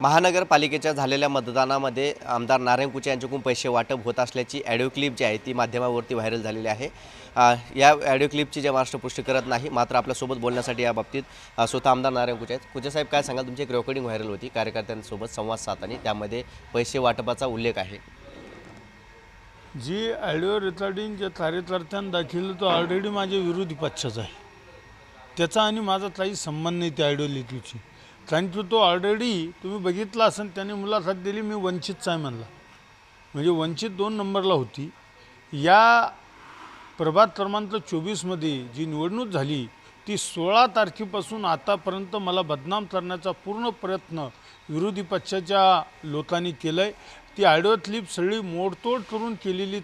महानगरपालिकेच्या झालेल्या मतदानामध्ये आमदार नारायण कुचे यांच्याकडून पैसे वाटप होत असल्याची ऑडिओ क्लिप जी आहे ती माध्यमावरती व्हायरल झालेली आहे। या ऑडिओ क्लिपची जे महाराष्ट्र पुष्टी करत नाही, मात्र आपल्यासोबत बोलण्यासाठी या बाबतीत स्वतः आमदार नारायण कुचे आहेत। कुचे साहेब, काय सांगाल? तुमची एक रेकॉर्डिंग व्हायरल होती कार्यकर्त्यांसोबत संवाद साधताना, त्यामध्ये पैसे वाटपाचा उल्लेख आहे। जी ऑडिओ रेकॉर्डिंग जे कार्यकर्त्यांनी दाखवलं तो ऑलरेडी माझ्या विरोधी पक्षाचा आहे, त्याचा आणि माझा काही संबंध नाही त्या ऑडिओ लिखीची। कारण की तो ऑलरेडी तुम्ही बघितला असेल, त्याने मुलाखत दिली मी वंचितचा आहे म्हणला, म्हणजे वंचित 2 नंबरला होती। या प्रभाग क्रमांक 24मध्ये जी निवडणूक झाली ती 16 तारखेपासून आतापर्यंत मला बदनाम करण्याचा पूर्ण प्रयत्न विरोधी पक्षाच्या लोकांनी केला आहे। ती ऑडिओ क्लिप सगळी मोडतोड करून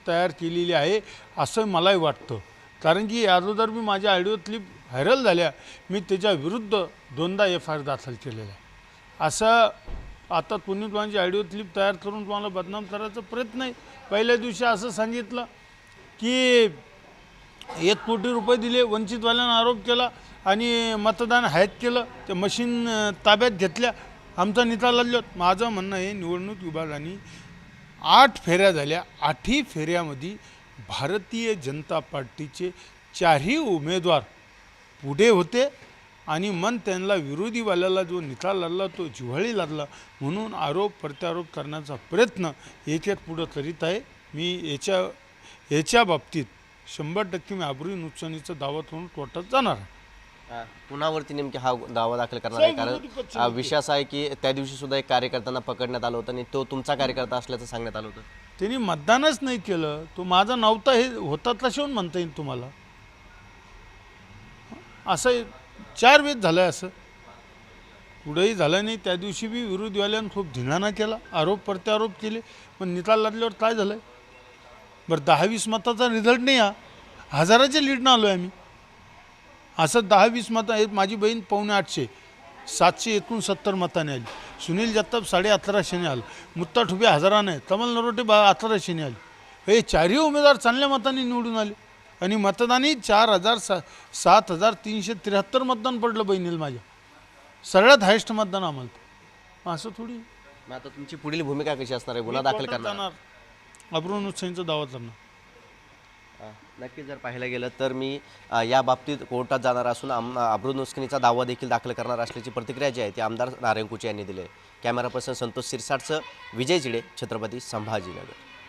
तयार केलेली आहे असं मलाही वाटतं। कारण की अगोदर मी माझ्या ऑडिओ क्लिप व्हायरल झाल्या, मी त्याच्या विरुद्ध 2दा FIR दाखल केलेला आहे। असं आता कोणी कोणाची ऑडिओ क्लिप तयार करून तुम्हाला बदनाम करायचा प्रयत्न आहे। पहिल्या दिवशी असं सांगितलं की 1 कोटी रुपये दिले, वंचितवाल्यांना आरोप केला आणि मतदान हॅक केलं, ते मशीन ताब्यात घेतल्या, आमचा निकाल लागला। माझं म्हणणं आहे, निवडणूक विभागाने 8 फेऱ्या झाल्या, 8ही फेऱ्यामध्ये भारतीय जनता पार्टीचे 4ही उमेदवार पुढे होते आणि मन त्यांना विरोधीवाल्याला जो निकाल लागला तो जिव्हाळी लागला, म्हणून आरोप प्रत्यारोप करण्याचा प्रयत्न एक पुढं करीत आहे। मी याच्या बाबतीत 100% मी अब्रू नुकसानीचा दावा करून कोर्टात जाणार आहे। पुन्हावरती नेमके हा दावा दाखल करणार आहे, कारण विषय असा आहे की त्या दिवशी सुद्धा एक कार्यकर्त्यांना पकडण्यात आलं होतं आणि तो तुमचा कार्यकर्ता असल्याचं सांगण्यात आलं होतं। त्यांनी मतदानच नाही केलं, तो माझा नव्हता हे होता तशाहून म्हणता येईल तुम्हाला। असं 4 वेळेस झालं, असं पुढेही झालं नाही। त्या दिवशी बी विरोधीवाल्यांनी खूप धिंगाणा केला, आरोप प्रत्यारोप केले, पण निकाल लागल्यावर काय झालं? बरं, 10-20 मताचा रिझल्ट नाही, हजाराच्या लीडनं आलो आहे आम्ही। असं 10-20 मतं, माझी बहीण 750 769 मताने आली, सुनील जगताप 1150ने आलं, मुत्ता ठुबे 1000ने, कमल नरोटे 1100ने आली। हे 4ही उमेदवार चांगल्या मताने निवडून आले आणि मतदानही 7373 मतदान पडलं बहिणीला माझ्या, सगळ्यात हायस्ट मतदान आम्हाला। असं थोडी। आता तुमची पुढील भूमिका कशी असणार आहे? गुन्हा दाखल करणार, अब्रू नुकसानीचा दावा करणार? नक्कीच जर पाहायला गेलं तर मी या बाबतीत कोर्टात जाणार असून अब्रू नुकसानीचा दावा देखील दाखल करणार असल्याची प्रतिक्रिया जी आहे ती आमदार नारायण कुचे यांनी दिली आहे। कॅमेरा पर्सन संतोष सिरसाटसह विजय चिडे, छत्रपती संभाजीनगर।